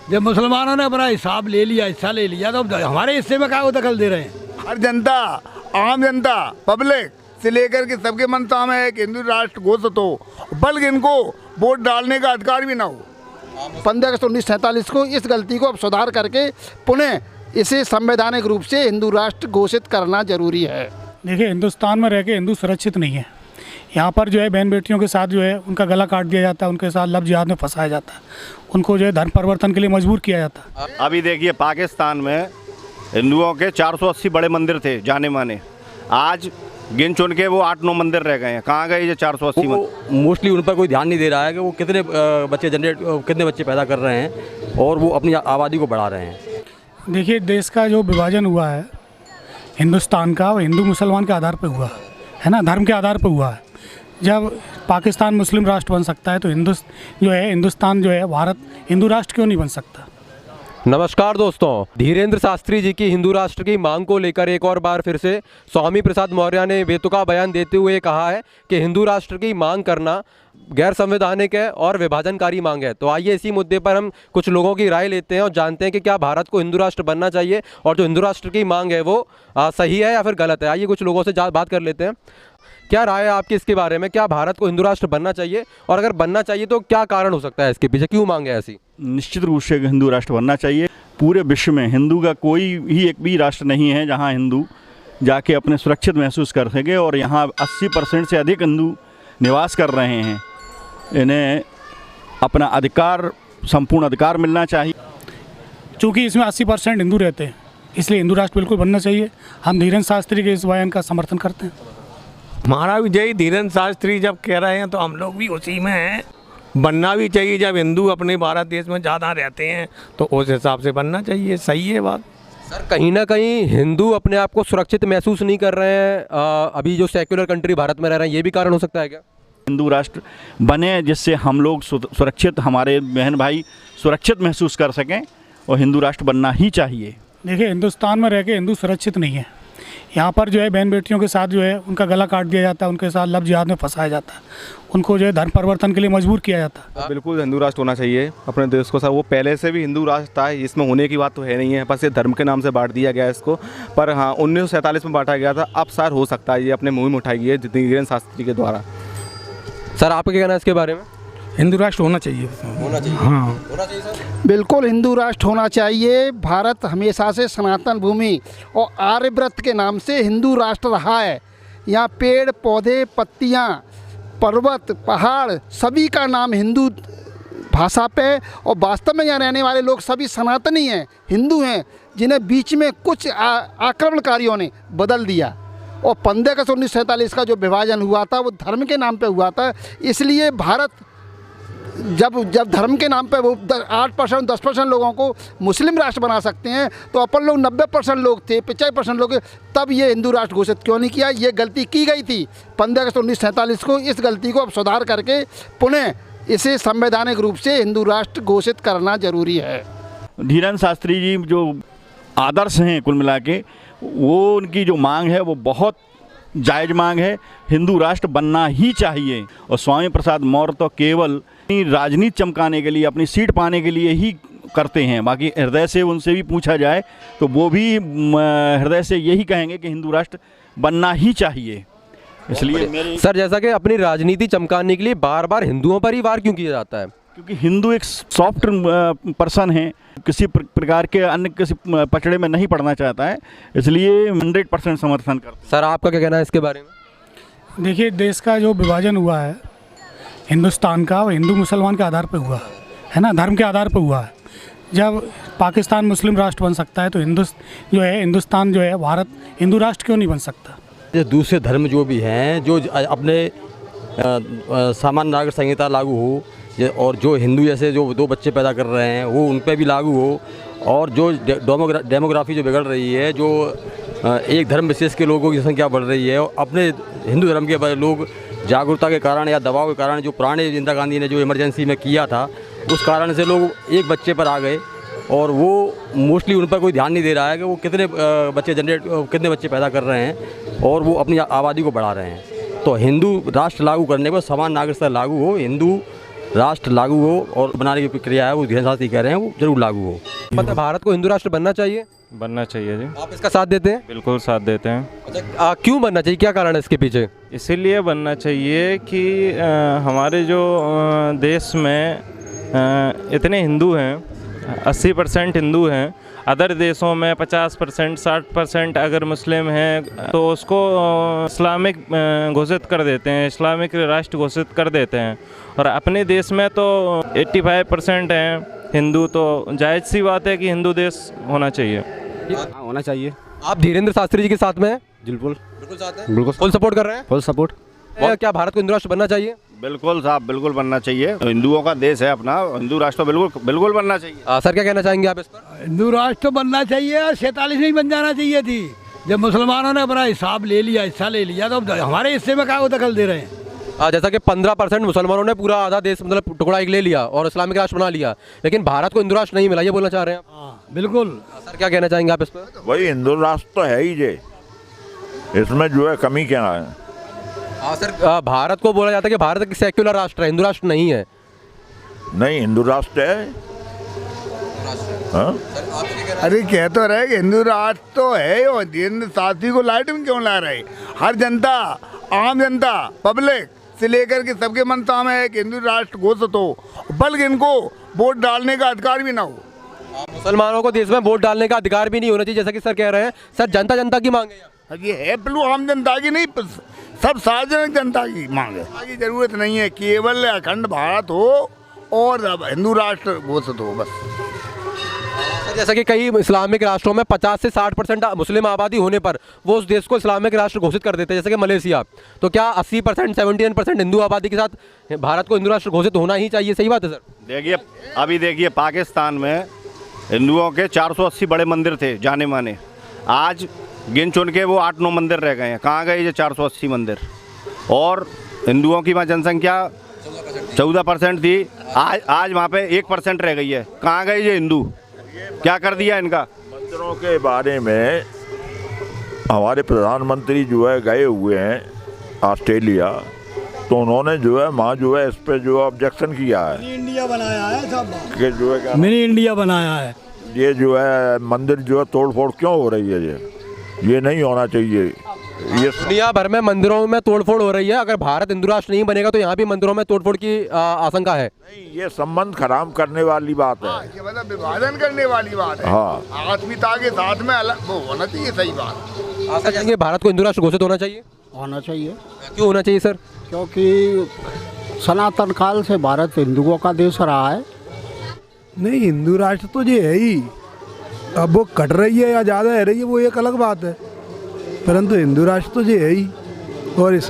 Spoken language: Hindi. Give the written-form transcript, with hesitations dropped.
जब मुसलमानों ने अपना हिसाब ले लिया, हिस्सा ले लिया, तो अब हमारे हिस्से में क्या वो दखल दे रहे हैं? हर जनता, आम जनता, पब्लिक से लेकर के सबके मनता में है कि हिंदू राष्ट्र घोषित हो, बल्कि इनको वोट डालने का अधिकार भी ना हो। 15 अगस्त 1947 को इस गलती को अब सुधार करके पुनः इसे संवैधानिक रूप से हिंदू राष्ट्र घोषित करना जरूरी है। देखिए, हिंदुस्तान में रह के हिंदू सुरक्षित नहीं है। यहाँ पर जो है बहन बेटियों के साथ जो है उनका गला काट दिया जाता है, उनके साथ लव जिहाद में फंसाया जाता है, उनको जो है धर्म परिवर्तन के लिए मजबूर किया जाता है। अभी देखिए, पाकिस्तान में हिंदुओं के 480 बड़े मंदिर थे जाने माने, आज गिन चुन के वो 8-9 मंदिर रह गए हैं। कहाँ गए ये 480 मंदिर? मोस्टली उन पर कोई ध्यान नहीं दे रहा है कि वो कितने बच्चे पैदा कर रहे हैं और वो अपनी आबादी को बढ़ा रहे हैं। देखिए, देश का जो विभाजन हुआ है हिंदुस्तान का, वो हिंदू मुसलमान के आधार पर हुआ है ना, धर्म के आधार पर हुआ है। जब पाकिस्तान मुस्लिम राष्ट्र बन सकता है तो हिंदुस्तान जो है भारत हिंदू राष्ट्र क्यों नहीं बन सकता? नमस्कार दोस्तों, धीरेंद्र शास्त्री जी की हिंदू राष्ट्र की मांग को लेकर एक और बार फिर से स्वामी प्रसाद मौर्य ने बेतुका बयान देते हुए कहा है कि हिंदू राष्ट्र की मांग करना गैर संवैधानिक है और विभाजनकारी मांग है। तो आइए इसी मुद्दे पर हम कुछ लोगों की राय लेते हैं और जानते हैं कि क्या भारत को हिंदू राष्ट्र बनना चाहिए और जो हिंदू राष्ट्र की मांग है वो सही है या फिर गलत है। आइए कुछ लोगों से बात कर लेते हैं। क्या राय है आपकी इसके बारे में? क्या भारत को हिंदू राष्ट्र बनना चाहिए, और अगर बनना चाहिए तो क्या कारण हो सकता है इसके पीछे, क्यों मांग है ऐसी? निश्चित रूप से हिंदू राष्ट्र बनना चाहिए। पूरे विश्व में हिंदू का कोई ही एक भी राष्ट्र नहीं है जहां हिंदू जाके अपने सुरक्षित महसूस कर सके, और यहाँ 80% से अधिक हिंदू निवास कर रहे हैं। इन्हें अपना अधिकार, संपूर्ण अधिकार मिलना चाहिए। चूँकि इसमें 80% हिंदू रहते हैं, इसलिए हिंदू राष्ट्र बिल्कुल बनना चाहिए। हम धीरेंद्र शास्त्री के इस बयान का समर्थन करते हैं। हमारा विजयी धीरेंद्र शास्त्री जब कह रहे हैं तो हम लोग भी उसी में हैं। बनना भी चाहिए। जब हिंदू अपने भारत देश में ज़्यादा रहते हैं तो उस हिसाब से बनना चाहिए। सही है बात। सर, कहीं ना कहीं हिंदू अपने आप को सुरक्षित महसूस नहीं कर रहे हैं, अभी जो सेक्युलर कंट्री भारत में रह रहे हैं, ये भी कारण हो सकता है क्या? हिंदू राष्ट्र बने जिससे हम लोग सुरक्षित, हमारे बहन भाई सुरक्षित महसूस कर सकें, और हिंदू राष्ट्र बनना ही चाहिए। देखिए, हिंदुस्तान में रह के हिंदू सुरक्षित नहीं है। यहाँ पर जो है बहन बेटियों के साथ जो है उनका गला काट दिया जाता है, उनके साथ लव जिहाद में फंसाया जाता है, उनको जो है धर्म परिवर्तन के लिए मजबूर किया जाता है। बिल्कुल हिंदू राष्ट्र होना चाहिए अपने देश को। सर, वो पहले से भी हिंदू राष्ट्र था, इसमें होने की बात तो है नहीं है, बस ये धर्म के नाम से बांट दिया गया है इसको। पर हाँ, 1947 में बांटा गया था, अब सर हो सकता है ये अपने मुहिम उठाई गई है धीरेंद्र शास्त्री के द्वारा। सर, आपका क्या कहना है इसके बारे में? हिंदू राष्ट्र होना चाहिए। हाँ, होना चाहिए सर। बिल्कुल हिंदू राष्ट्र होना चाहिए। भारत हमेशा से सनातन भूमि और आर्यव्रत के नाम से हिंदू राष्ट्र रहा है। यहाँ पेड़ पौधे, पत्तियाँ, पर्वत, पहाड़, सभी का नाम हिंदू भाषा पे, और वास्तव में यहाँ रहने वाले लोग सभी सनातनी हैं, हिंदू हैं, जिन्हें बीच में कुछ आक्रमणकारियों ने बदल दिया। और 15 अगस्त 1947 का जो विभाजन हुआ था वो धर्म के नाम पे हुआ था। इसलिए भारत जब धर्म के नाम पे वो 8% 10% लोगों को मुस्लिम राष्ट्र बना सकते हैं, तो अपन लोग 90% लोग थे, 50% लोग, तब ये हिंदू राष्ट्र घोषित क्यों नहीं किया? ये गलती की गई थी 15 अगस्त 1947 को। इस गलती को अब सुधार करके पुनः इसे संवैधानिक रूप से हिंदू राष्ट्र घोषित करना जरूरी है। धीरेंद्र शास्त्री जी जो आदर्श हैं कुल मिला के, वो उनकी जो मांग है वो बहुत जायज़ मांग है। हिंदू राष्ट्र बनना ही चाहिए। और स्वामी प्रसाद मौर्य तो केवल राजनीति चमकाने के लिए, अपनी सीट पाने के लिए ही करते हैं। बाकी हृदय से उनसे भी पूछा जाए तो वो भी हृदय से यही कहेंगे कि हिंदू राष्ट्र बनना ही चाहिए। इसलिए सर, जैसा कि अपनी राजनीति चमकाने के लिए बार बार हिंदुओं पर ही वार क्यों किया जाता है? क्योंकि हिंदू एक सॉफ्ट पर्सन है, किसी प्रकार के अन्य किसी पचड़े में नहीं पड़ना चाहता है, इसलिए 100% समर्थन करता। सर, आपका क्या कहना है इसके बारे में? देखिए, देश का जो विभाजन हुआ है हिंदुस्तान का, वो हिंदू मुसलमान के आधार पर हुआ है ना, धर्म के आधार पर हुआ है। जब पाकिस्तान मुस्लिम राष्ट्र बन सकता है तो हिंदुस्तान जो है भारत हिंदू राष्ट्र क्यों नहीं बन सकता? जो दूसरे धर्म जो भी हैं, जो अपने सामान्य नागरिक संहिता लागू हो, और जो हिंदू जैसे जो 2 बच्चे पैदा कर रहे हैं वो उन पर भी लागू हो, और जो डेमोग्राफी जो बिगड़ रही है, जो एक धर्म विशेष के लोगों की संख्या बढ़ रही है, और अपने हिंदू धर्म के लोग जागरूकता के कारण या दबाव के कारण, जो पुराने इंदिरा गांधी ने जो इमरजेंसी में किया था, उस कारण से लोग एक बच्चे पर आ गए, और वो मोस्टली उन पर कोई ध्यान नहीं दे रहा है कि वो कितने बच्चे पैदा कर रहे हैं और वो अपनी आबादी को बढ़ा रहे हैं। तो हिंदू राष्ट्र लागू करने पर समान नागरिकता लागू हो, हिंदू राष्ट्र लागू हो और बनाने की प्रक्रिया है वो धीरेन्द्र शास्त्री कह रहे हैं वो जरूर लागू हो। मतलब भारत को हिंदू राष्ट्र बनना चाहिए, बनना चाहिए जी, आप इसका साथ देते हैं? बिल्कुल साथ देते हैं। अच्छा, क्यों बनना चाहिए, क्या कारण है इसके पीछे? इसीलिए बनना चाहिए कि हमारे जो देश में इतने हिंदू हैं, 80% हिंदू हैं, अदर देशों में 50% 60% अगर मुस्लिम हैं तो उसको इस्लामिक घोषित कर देते हैं, इस्लामिक राष्ट्र घोषित कर देते हैं। और अपने देश में तो 85% हैं हिंदू, तो जायज़ सी बात है कि हिंदू देश होना चाहिए। होना चाहिए। आप धीरेन्द्र शास्त्री जी के साथ में हैं? बिल्कुल बिल्कुल साथ हैं, बिल्कुल फुल सपोर्ट कर रहे हैं? Full support. क्या भारत को हिंदू राष्ट्र बनना चाहिए? बिल्कुल साहब, बिल्कुल बनना चाहिए। हिंदुओं का देश है अपना, हिंदू राष्ट्र बिल्कुल बिल्कुल बनना चाहिए। सर क्या कहना चाहेंगे आप इस पर? हिंदू राष्ट्र बनना चाहिए और 47 में ही बन जाना चाहिए थी। जब मुसलमानों ने अपना हिसाब ले लिया, हिस्सा ले लिया, तो अब हमारे हिस्से में क्या वो दखल दे रहे हैं? जैसा कि 15% मुसलमानों ने पूरा आधा देश मतलब टुकड़ा एक ले लिया और इस्लामिक राष्ट्र बना लिया, लेकिन भारत को हिंदू राष्ट्र नहीं मिला, ये बोलना चाह रहे हैं आप? हाँ बिल्कुल। सर क्या कहना चाहेंगे आप इस पर? वही हिंदू राष्ट्र तो है ही जे, इसमें जो है कमी क्या है? सर भारत को बोला जाता है कि भारत एक सेक्युलर राष्ट्र है, हिंदू राष्ट्र नहीं है। नहीं, हिंदू राष्ट्र है। हाँ? अरे कह तो रहे कि हिंदू राष्ट्र तो है, और धीरेन्द्र शास्त्री को लाइट में क्यों ला रहे? हर जनता, आम जनता, पब्लिक से लेकर के सबके मनसा में है कि हिंदू राष्ट्र घोषित हो, बल्कि इनको वोट डालने का अधिकार भी ना हो। मुसलमानों को देश में वोट डालने का अधिकार भी नहीं होना चाहिए, जैसा कि सर कह रहे हैं। सर जनता जनता की मांग है ये है बिल्कुल आम जनता की नहीं, सब सार्वजनिक जनता की मांग है। की जरूरत नहीं है, केवल अखंड भारत हो और हिंदू राष्ट्र घोषित हो बस। जैसा कि कई इस्लामिक राष्ट्रों में 50 से 60% मुस्लिम आबादी होने पर वो उस देश को इस्लामिक राष्ट्र घोषित कर देते हैं, जैसे कि मलेशिया। तो क्या 80% 79% हिंदू आबादी के साथ भारत को हिंदू राष्ट्र घोषित होना ही चाहिए? सही बात है सर? देखिए, अभी देखिए पाकिस्तान में हिंदुओं के 480 बड़े मंदिर थे जाने माने, आज गिन चुन के वो 8-9 मंदिर रह गए हैं। कहाँ गए ये 480 मंदिर? और हिंदुओं की वहाँ जनसंख्या 14% थी, आज वहाँ पे 1% रह गई है। कहाँ गए ये हिंदू? क्या कर दिया इनका? मंदिरों के बारे में हमारे प्रधानमंत्री जो है गए हुए हैं ऑस्ट्रेलिया, तो उन्होंने जो है वहाँ जो है इस पर जो ऑब्जेक्शन किया है। मिनी इंडिया बनाया है सब, कि जो है मिनी इंडिया बनाया है। ये जो है मंदिर जो है तोड़ फोड़ क्यों हो रही है? ये नहीं होना चाहिए। ये दुनिया भर में मंदिरों में तोड़फोड़ हो रही है, अगर भारत हिंदू राष्ट्र नहीं बनेगा तो यहाँ भी मंदिरों में तोड़फोड़ की आशंका है। नहीं, ये संबंध खराब करने वाली बात है। ये मतलब विभाजन करने वाली बात है। हाँ, आत्मीयता के साथ में अलग वो होना चाहिए, सही बात। आप कहेंगे भारत को हिंदू राष्ट्र घोषित होना चाहिए? होना चाहिए। क्यों होना चाहिए सर? क्योंकि सनातन काल से भारत हिंदुओं का देश रहा है। नहीं, हिंदू राष्ट्र तो ये है ही। अब वो कट रही है या ज़्यादा रह रही है वो एक अलग बात है, परंतु हिंदू राष्ट्र तो ये है ही। और इस